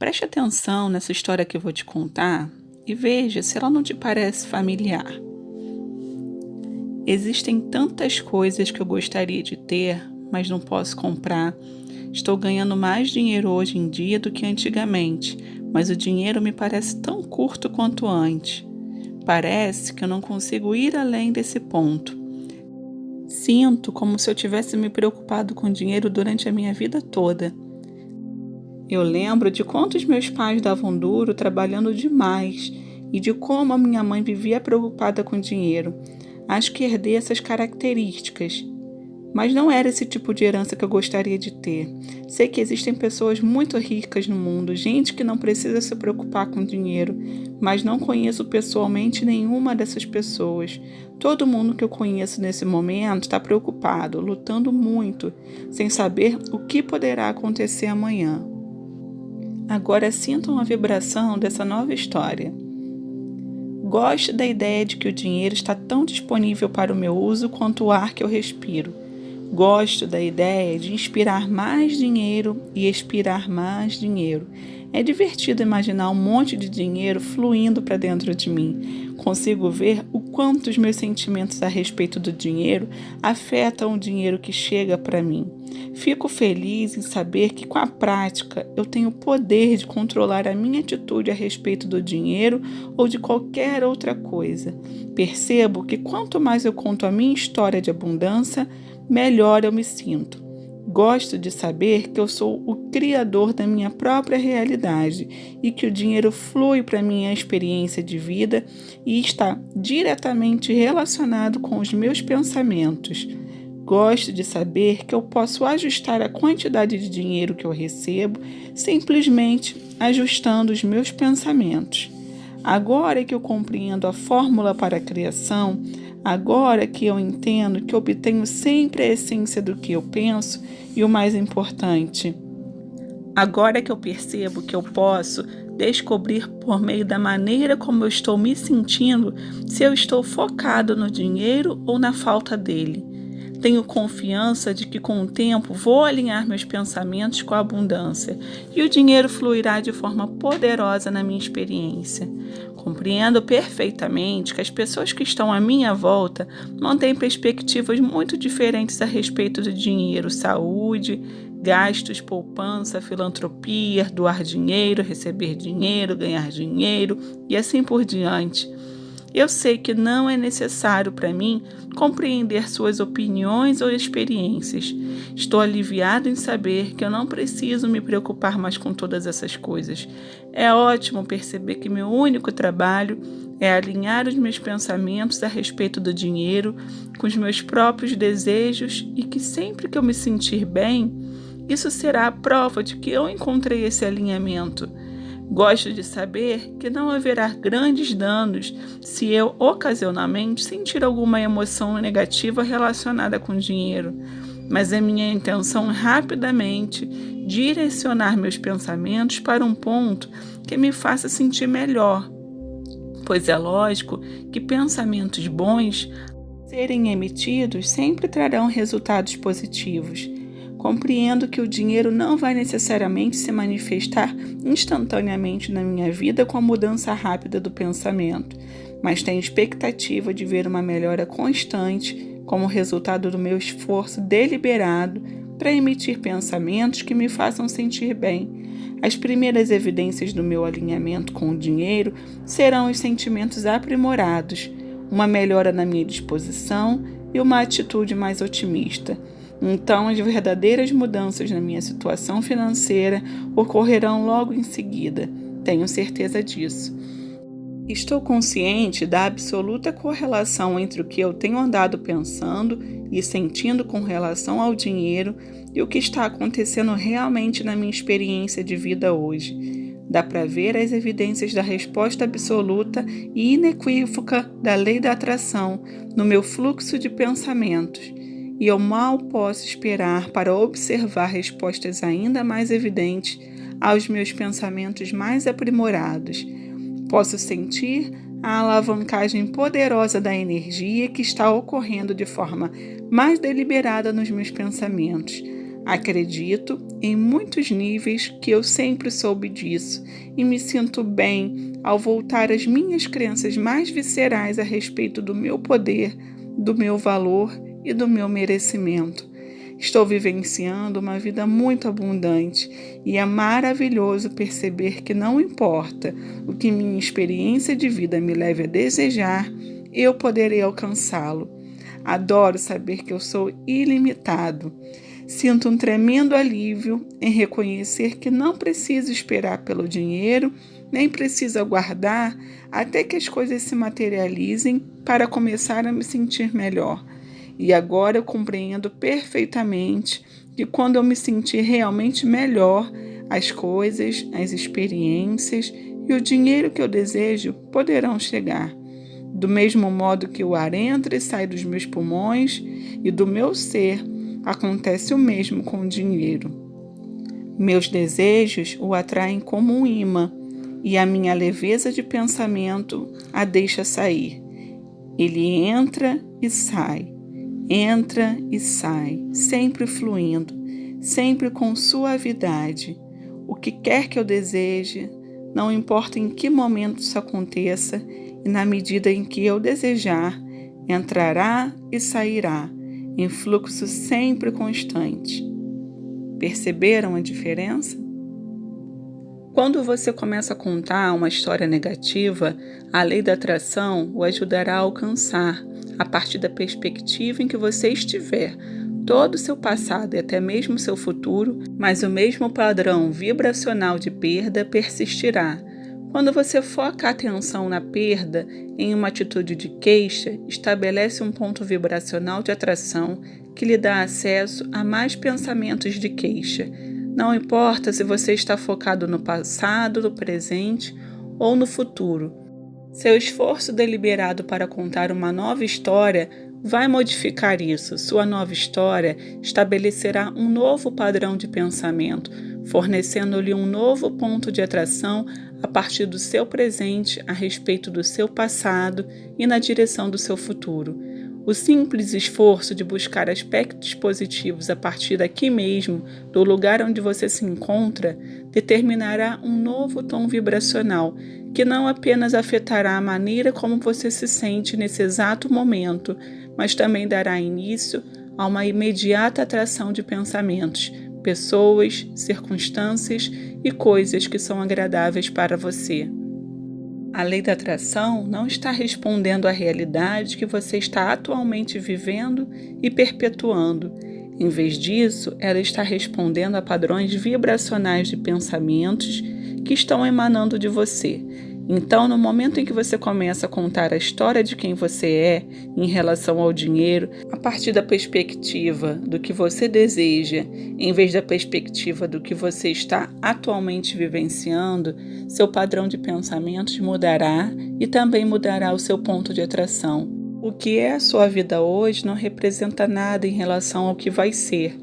Preste atenção nessa história que eu vou te contar e veja se ela não te parece familiar. Existem tantas coisas que eu gostaria de ter, mas não posso comprar. Estou ganhando mais dinheiro hoje em dia do que antigamente, mas o dinheiro me parece tão curto quanto antes. Parece que eu não consigo ir além desse ponto. Sinto como se eu tivesse me preocupado com dinheiro durante a minha vida toda. Eu lembro de quantos meus pais davam duro trabalhando demais e de como a minha mãe vivia preocupada com dinheiro. Acho que herdei essas características, mas não era esse tipo de herança que eu gostaria de ter. Sei que existem pessoas muito ricas no mundo, gente que não precisa se preocupar com dinheiro, mas não conheço pessoalmente nenhuma dessas pessoas. Todo mundo que eu conheço nesse momento está preocupado, lutando muito, sem saber o que poderá acontecer amanhã. Agora sintam a vibração dessa nova história. Gosto da ideia de que o dinheiro está tão disponível para o meu uso quanto o ar que eu respiro. Gosto da ideia de inspirar mais dinheiro e expirar mais dinheiro. É divertido imaginar um monte de dinheiro fluindo para dentro de mim. Consigo ver o quanto os meus sentimentos a respeito do dinheiro afetam o dinheiro que chega para mim. Fico feliz em saber que, com a prática, eu tenho o poder de controlar a minha atitude a respeito do dinheiro ou de qualquer outra coisa. Percebo que quanto mais eu conto a minha história de abundância, melhor eu me sinto. Gosto de saber que eu sou o criador da minha própria realidade e que o dinheiro flui para a minha experiência de vida e está diretamente relacionado com os meus pensamentos. Gosto de saber que eu posso ajustar a quantidade de dinheiro que eu recebo simplesmente ajustando os meus pensamentos. Agora que eu compreendo a fórmula para a criação, agora que eu entendo que obtenho sempre a essência do que eu penso e o mais importante, agora que eu percebo que eu posso descobrir por meio da maneira como eu estou me sentindo se eu estou focado no dinheiro ou na falta dele. Tenho confiança de que com o tempo vou alinhar meus pensamentos com a abundância e o dinheiro fluirá de forma poderosa na minha experiência. Compreendo perfeitamente que as pessoas que estão à minha volta mantêm perspectivas muito diferentes a respeito do dinheiro, saúde, gastos, poupança, filantropia, doar dinheiro, receber dinheiro, ganhar dinheiro e assim por diante. Eu sei que não é necessário para mim compreender suas opiniões ou experiências. Estou aliviado em saber que eu não preciso me preocupar mais com todas essas coisas. É ótimo perceber que meu único trabalho é alinhar os meus pensamentos a respeito do dinheiro com os meus próprios desejos e que sempre que eu me sentir bem, isso será a prova de que eu encontrei esse alinhamento. Gosto de saber que não haverá grandes danos se eu, ocasionalmente, sentir alguma emoção negativa relacionada com dinheiro, mas é minha intenção rapidamente direcionar meus pensamentos para um ponto que me faça sentir melhor, pois é lógico que pensamentos bons, serem emitidos, sempre trarão resultados positivos. Compreendo que o dinheiro não vai necessariamente se manifestar instantaneamente na minha vida com a mudança rápida do pensamento, mas tenho expectativa de ver uma melhora constante como resultado do meu esforço deliberado para emitir pensamentos que me façam sentir bem. As primeiras evidências do meu alinhamento com o dinheiro serão os sentimentos aprimorados, uma melhora na minha disposição e uma atitude mais otimista. Então, as verdadeiras mudanças na minha situação financeira ocorrerão logo em seguida. Tenho certeza disso. Estou consciente da absoluta correlação entre o que eu tenho andado pensando e sentindo com relação ao dinheiro e o que está acontecendo realmente na minha experiência de vida hoje. Dá para ver as evidências da resposta absoluta e inequívoca da lei da atração no meu fluxo de pensamentos. E eu mal posso esperar para observar respostas ainda mais evidentes aos meus pensamentos mais aprimorados. Posso sentir a alavancagem poderosa da energia que está ocorrendo de forma mais deliberada nos meus pensamentos. Acredito em muitos níveis que eu sempre soube disso e me sinto bem ao voltar às minhas crenças mais viscerais a respeito do meu poder, do meu valor e do meu merecimento. Estou vivenciando uma vida muito abundante e é maravilhoso perceber que não importa o que minha experiência de vida me leve a desejar, eu poderei alcançá-lo. Adoro saber que eu sou ilimitado. Sinto um tremendo alívio em reconhecer que não preciso esperar pelo dinheiro, nem preciso aguardar até que as coisas se materializem para começar a me sentir melhor. E agora eu compreendo perfeitamente que quando eu me sentir realmente melhor, as coisas, as experiências e o dinheiro que eu desejo poderão chegar. Do mesmo modo que o ar entra e sai dos meus pulmões e do meu ser, acontece o mesmo com o dinheiro. Meus desejos o atraem como um imã e a minha leveza de pensamento a deixa sair. Ele entra e sai, sempre fluindo, sempre com suavidade. O que quer que eu deseje, não importa em que momento isso aconteça, e na medida em que eu desejar, entrará e sairá, em fluxo sempre constante. Perceberam a diferença? Quando você começa a contar uma história negativa, a lei da atração o ajudará a alcançar, a partir da perspectiva em que você estiver, todo o seu passado e até mesmo o seu futuro, mas o mesmo padrão vibracional de perda persistirá. Quando você foca a atenção na perda em uma atitude de queixa, estabelece um ponto vibracional de atração que lhe dá acesso a mais pensamentos de queixa. Não importa se você está focado no passado, no presente ou no futuro. Seu esforço deliberado para contar uma nova história vai modificar isso. Sua nova história estabelecerá um novo padrão de pensamento, fornecendo-lhe um novo ponto de atração a partir do seu presente a respeito do seu passado e na direção do seu futuro. O simples esforço de buscar aspectos positivos a partir daqui mesmo, do lugar onde você se encontra, determinará um novo tom vibracional que não apenas afetará a maneira como você se sente nesse exato momento, mas também dará início a uma imediata atração de pensamentos, pessoas, circunstâncias e coisas que são agradáveis para você. A lei da atração não está respondendo à realidade que você está atualmente vivendo e perpetuando. Em vez disso, ela está respondendo a padrões vibracionais de pensamentos que estão emanando de você. Então, no momento em que você começa a contar a história de quem você é em relação ao dinheiro, a partir da perspectiva do que você deseja, em vez da perspectiva do que você está atualmente vivenciando, seu padrão de pensamentos mudará e também mudará o seu ponto de atração. O que é a sua vida hoje não representa nada em relação ao que vai ser,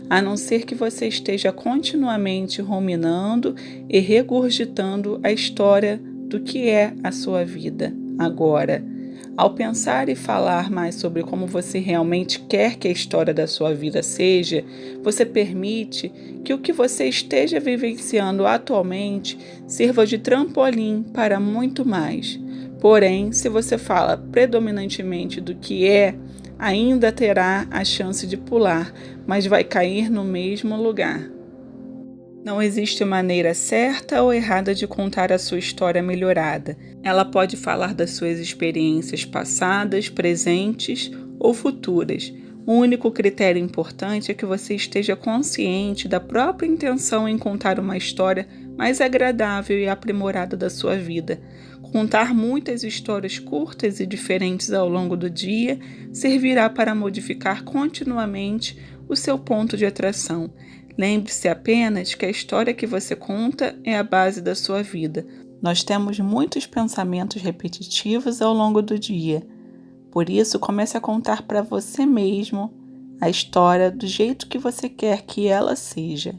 a não ser que você esteja continuamente ruminando e regurgitando a história do que é a sua vida agora. Ao pensar e falar mais sobre como você realmente quer que a história da sua vida seja, você permite que o que você esteja vivenciando atualmente sirva de trampolim para muito mais. Porém, se você fala predominantemente do que é, ainda terá a chance de pular, mas vai cair no mesmo lugar. Não existe maneira certa ou errada de contar a sua história melhorada. Ela pode falar das suas experiências passadas, presentes ou futuras. O único critério importante é que você esteja consciente da própria intenção em contar uma história mais agradável e aprimorada da sua vida. Contar muitas histórias curtas e diferentes ao longo do dia servirá para modificar continuamente o seu ponto de atração. Lembre-se apenas que a história que você conta é a base da sua vida. Nós temos muitos pensamentos repetitivos ao longo do dia. Por isso, comece a contar para você mesmo a história do jeito que você quer que ela seja.